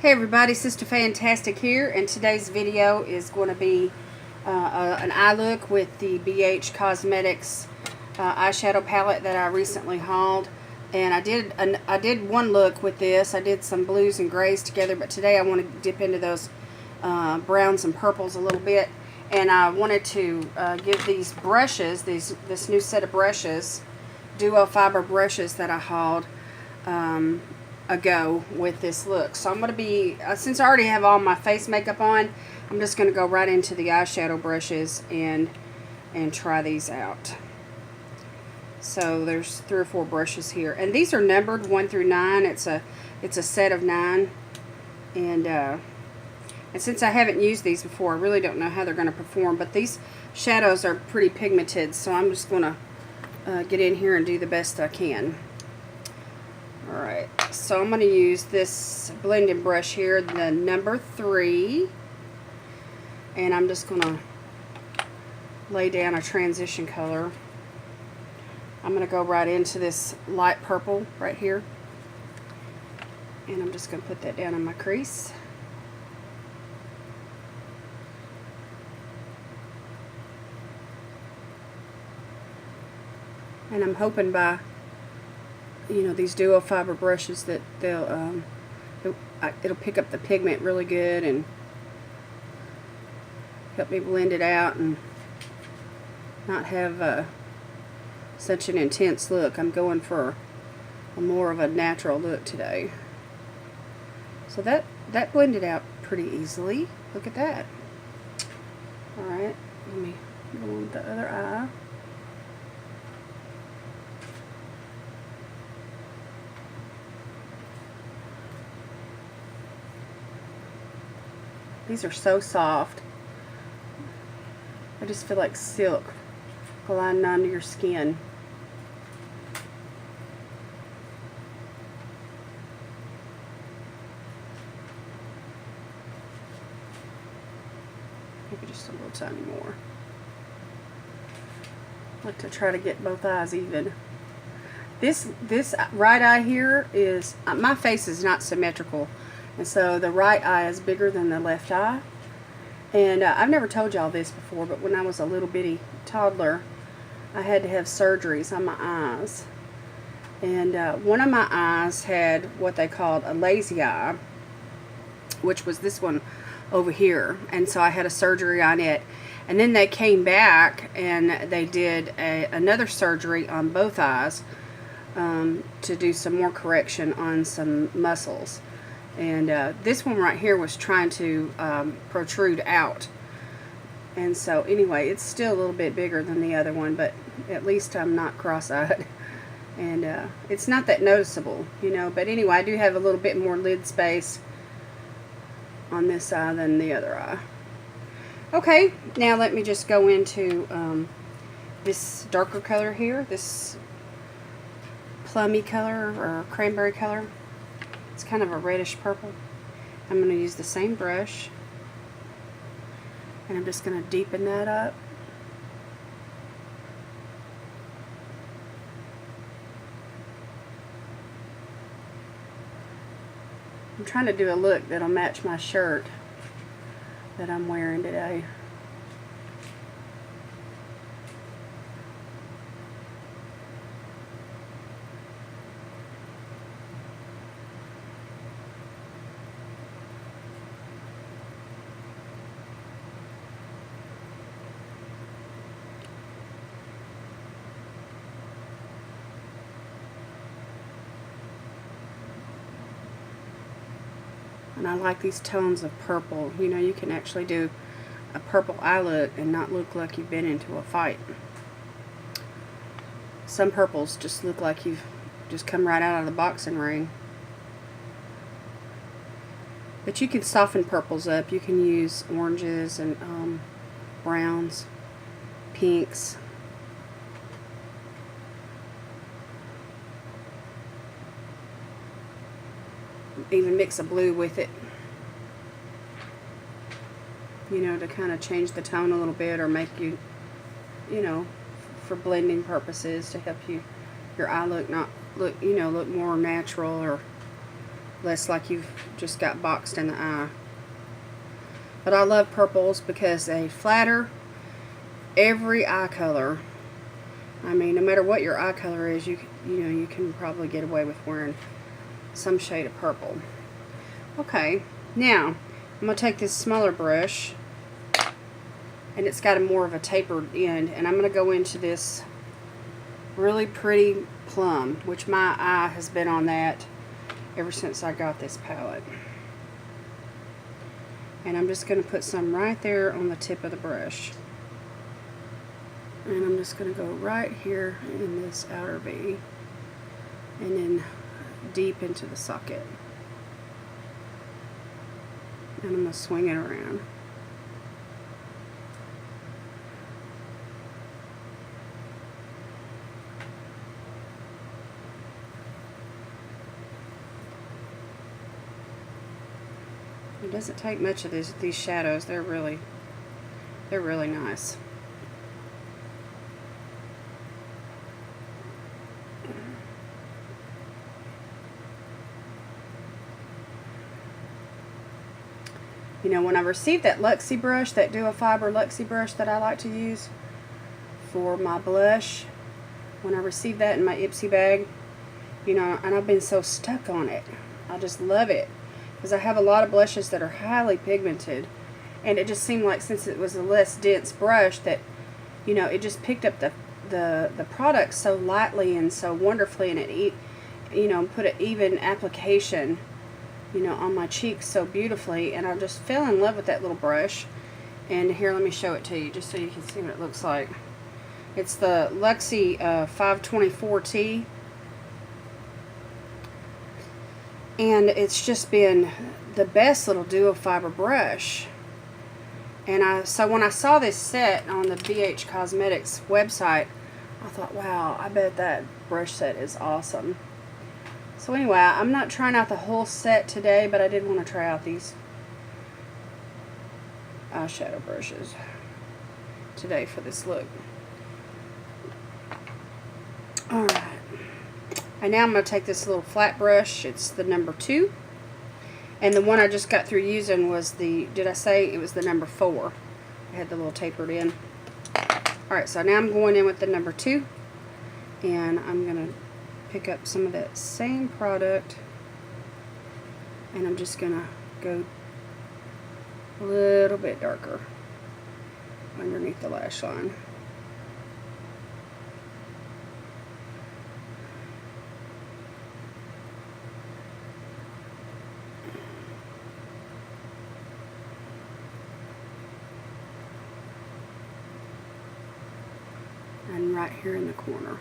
Hey everybody, Sister Fantastic here, and today's video is going to be an eye look with the BH Cosmetics eyeshadow palette that I recently hauled. And I did one look with this. I did some blues and grays together, but today I want to dip into those browns and purples a little bit. And I wanted to give these brushes, this new set of brushes, duo fiber brushes that I hauled, a go with this look. So I'm going to be, since I already have all my face makeup on, I'm just going to go right into the eyeshadow brushes and try these out. So there's 3 or 4 brushes here, and these are numbered 1 through 9. It's a set of 9, and since I haven't used these before, I really don't know how they're going to perform. But these shadows are pretty pigmented, so I'm just going to get in here and do the best I can. Alright, so I'm going to use this blending brush here, the number 3, and I'm just going to lay down a transition color. I'm going to go right into this light purple right here, and I'm just going to put that down in my crease. And I'm hoping by these duo fiber brushes that it'll pick up the pigment really good and help me blend it out and not have such an intense look. I'm going for a more of a natural look today. So that blended out pretty easily. Look at that. Alright, let me go on the other eye. These are so soft. I just feel like silk gliding onto your skin. Maybe just a little tiny more. I like to try to get both eyes even. This right eye here is, my face is not symmetrical. And so the right eye is bigger than the left eye. And I've never told y'all this before, but when I was a little bitty toddler, I had to have surgeries on my eyes. And one of my eyes had what they called a lazy eye, which was this one over here. And so I had a surgery on it. And then they came back and they did another surgery on both eyes to do some more correction on some muscles. And this one right here was trying to protrude out. And so anyway, it's still a little bit bigger than the other one, but at least I'm not cross-eyed. And it's not that noticeable, But anyway, I do have a little bit more lid space on this eye than the other eye. Okay, now let me just go into this darker color here, this plummy color or cranberry color. It's kind of a reddish purple. I'm going to use the same brush, and I'm just going to deepen that up. I'm trying to do a look that'll match my shirt that I'm wearing today. And I like these tones of purple. You can actually do a purple eye look and not look like you've been into a fight. Some purples just look like you've just come right out of the boxing ring. But you can soften purples up. You can use oranges and browns, pinks. Even mix a blue with it, to kind of change the tone a little bit, or make you, for blending purposes, to help your eye look look more natural, or less like you've just got boxed in the eye. But I love purples because they flatter every eye color. I mean, no matter what your eye color is, you know, you can probably get away with wearing some shade of purple. Okay, now I'm going to take this smaller brush, and it's got a more of a tapered end, and I'm going to go into this really pretty plum, which my eye has been on that ever since I got this palette. And I'm just going to put some right there on the tip of the brush. And I'm just going to go right here in this outer V, and then deep into the socket. And I'm going to swing it around. It doesn't take much of these shadows. They're really nice. You know, when I received that Luxie brush, that Duo Fiber Luxie brush that I like to use for my blush, when I received that in my Ipsy bag, you know, and I've been so stuck on it. I just love it. Because I have a lot of blushes that are highly pigmented, and it just seemed like, since it was a less dense brush, that, you know, it just picked up the product so lightly and so wonderfully, and it, you know, put an even application, you know, on my cheeks so beautifully, and I just fell in love with that little brush. And here, let me show it to you just so you can see what it looks like. It's the Luxie 524T. And it's just been the best little Duo Fiber brush. And so when I saw this set on the BH Cosmetics website, I thought, wow, I bet that brush set is awesome. So anyway, I'm not trying out the whole set today, but I did want to try out these eyeshadow brushes today for this look. Alright. And now I'm going to take this little flat brush. It's the number 2. And the one I just got through using was the, did I say it was the number 4? I had the little tapered end. Alright, so now I'm going in with the number 2. And I'm going to pick up some of that same product. And I'm just going to go a little bit darker underneath the lash line. And right here in the corner.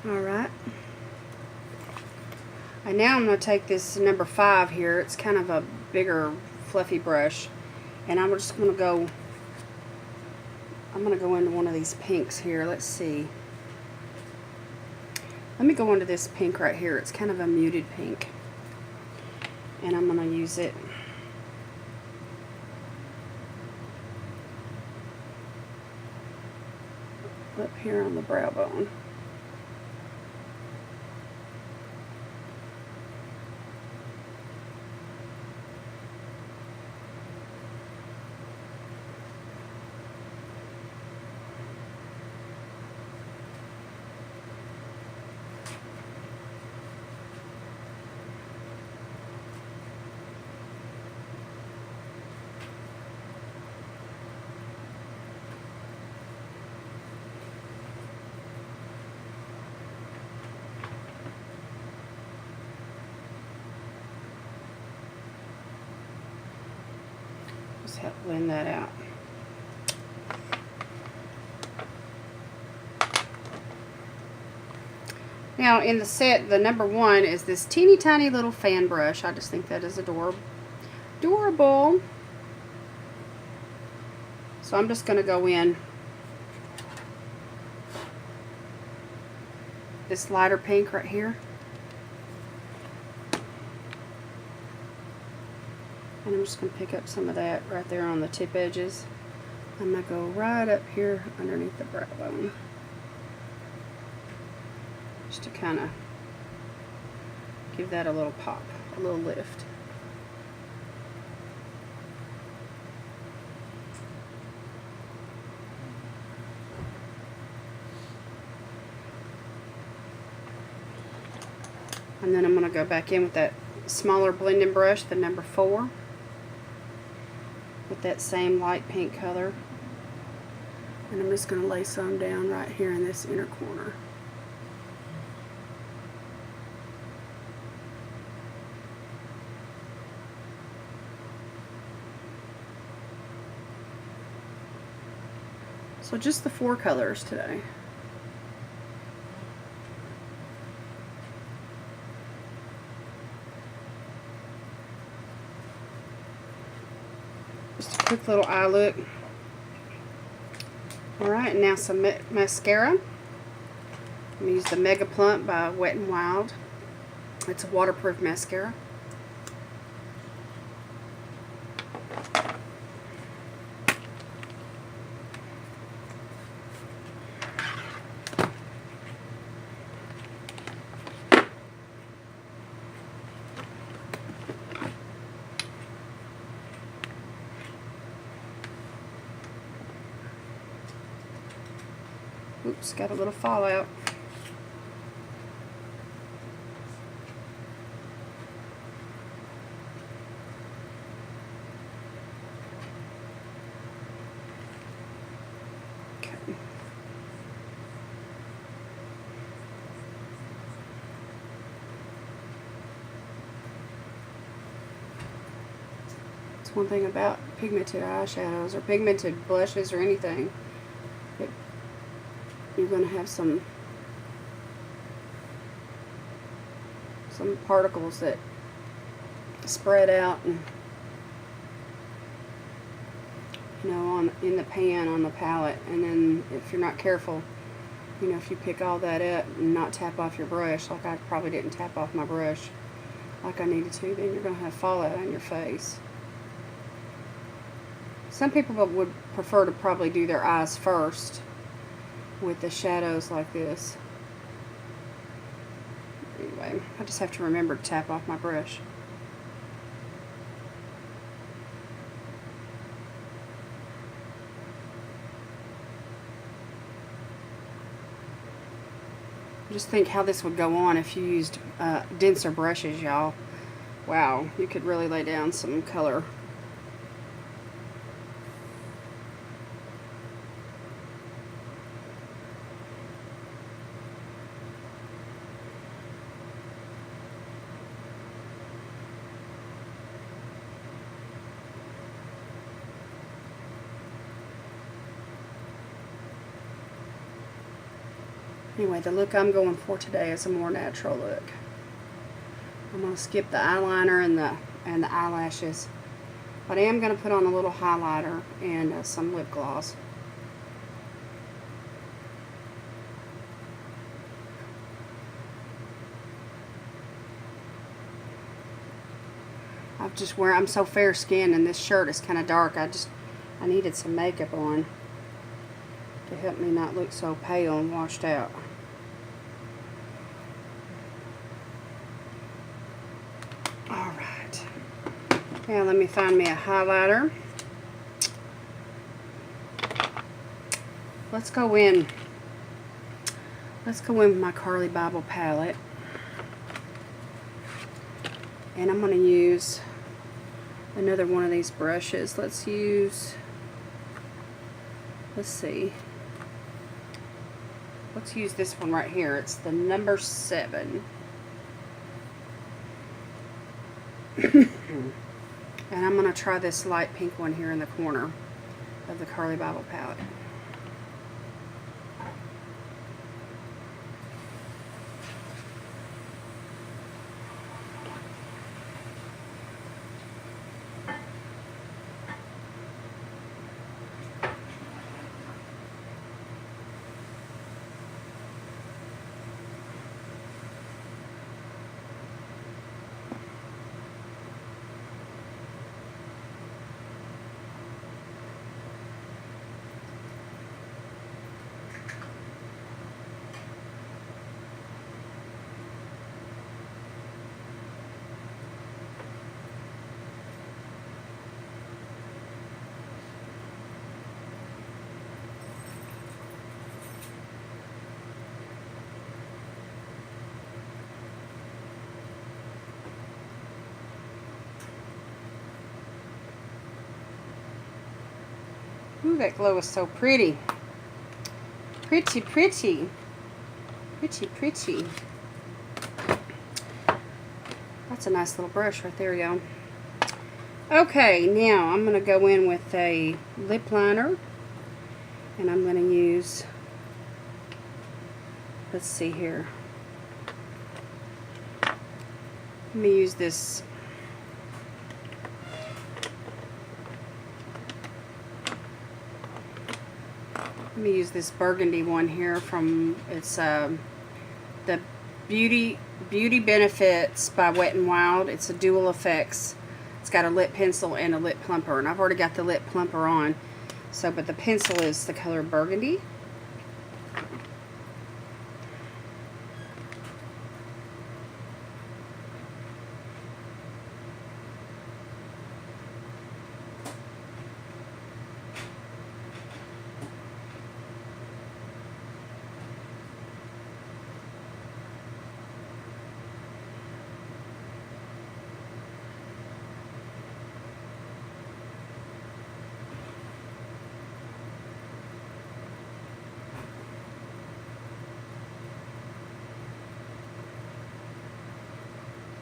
Alright. And now I'm going to take this number 5 here. It's kind of a bigger, fluffy brush. And I'm just going to go, I'm going to go into one of these pinks here. Let's see. Let me go into this pink right here. It's kind of a muted pink. And I'm going to use it up here on the brow bone. Just help blend that out. Now in the set, the number 1 is this teeny tiny little fan brush. I just think that is adorable. So I'm just going to go in this lighter pink right here. And I'm just going to pick up some of that right there on the tip edges. I'm going to go right up here underneath the brow bone. Just to kind of give that a little pop, a little lift. And then I'm going to go back in with that smaller blending brush, the number 4, with that same light pink color. And I'm just going to lay some down right here in this inner corner. So just the 4 colors today. Just a quick little eye look. Alright, now some mascara. I'm going to use the Mega Plump by Wet n Wild. It's a waterproof mascara. Oops, got a little fallout. Okay. That's one thing about pigmented eyeshadows or pigmented blushes or anything. You're going to have some particles that spread out and, you know, in the pan on the palette, and then if you're not careful, you know, if you pick all that up and not tap off your brush, like I probably didn't tap off my brush like I needed to, then you're going to have fallout on your face. Some people would prefer to probably do their eyes first with the shadows like this. Anyway, I just have to remember to tap off my brush. Just think how this would go on if you used denser brushes, y'all. Wow, you could really lay down some color. Anyway, the look I'm going for today is a more natural look. I'm going to skip the eyeliner and the eyelashes, but I am going to put on a little highlighter and some lip gloss. I'm so fair skinned and this shirt is kind of dark. I needed some makeup on to help me not look so pale and washed out. Alright. Now let me find me a highlighter. Let's go in with my Carly Bible palette. And I'm going to use another one of these brushes. Let's see. Let's use this one right here. It's the number 7. And I'm going to try this light pink one here in the corner of the Carly Bible palette. Ooh, that glow is so pretty. Pretty, pretty. Pretty, pretty. That's a nice little brush right there, y'all. Okay, now I'm going to go in with a lip liner. And I'm going to use, let's see here. Let me use this. Let me use this burgundy one here from, it's the Beauty Benefits by Wet n Wild. It's a dual effects. It's got a lip pencil and a lip plumper, and I've already got the lip plumper on. So, but the pencil is the color burgundy.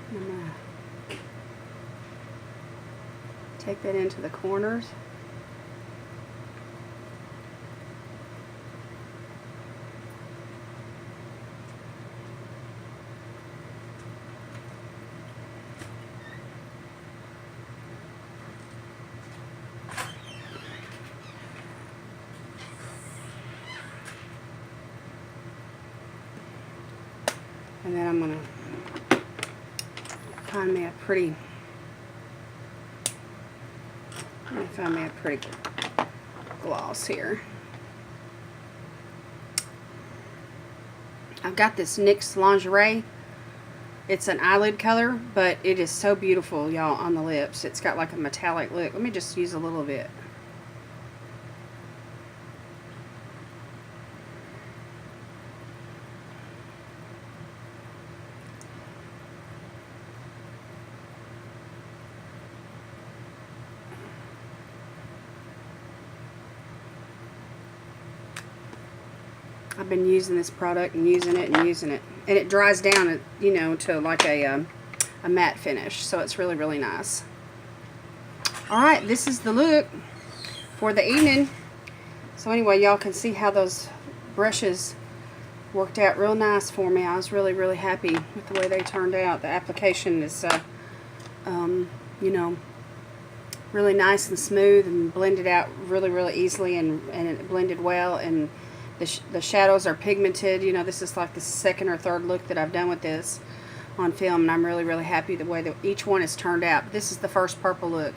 I'm going to take that into the corners. And then I'm going to find me a pretty, gloss here. I've got this NYX Lingerie. It's an eyelid color, but it is so beautiful, y'all, on the lips. It's got like a metallic look. Let me just use a little bit. I've been using this product and using it and using it. And it dries down, you know, to like a matte finish. So it's really, really nice. Alright, this is the look for the evening. So anyway, y'all can see how those brushes worked out real nice for me. I was really, really happy with the way they turned out. The application is, you know, really nice and smooth and blended out really, really easily, and it blended well. And the shadows are pigmented. You know, this is like the second or third look that I've done with this on film, and I'm really, really happy the way that each one has turned out. This is the first purple look,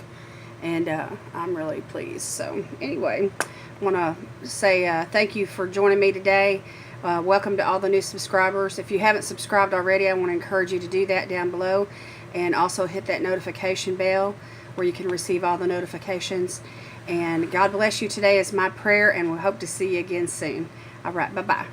and I'm really pleased. So anyway, I want to say thank you for joining me today. Welcome to all the new subscribers. If you haven't subscribed already, I want to encourage you to do that down below, and also hit that notification bell where you can receive all the notifications. And God bless you today is my prayer, and we hope to see you again soon. All right, bye-bye.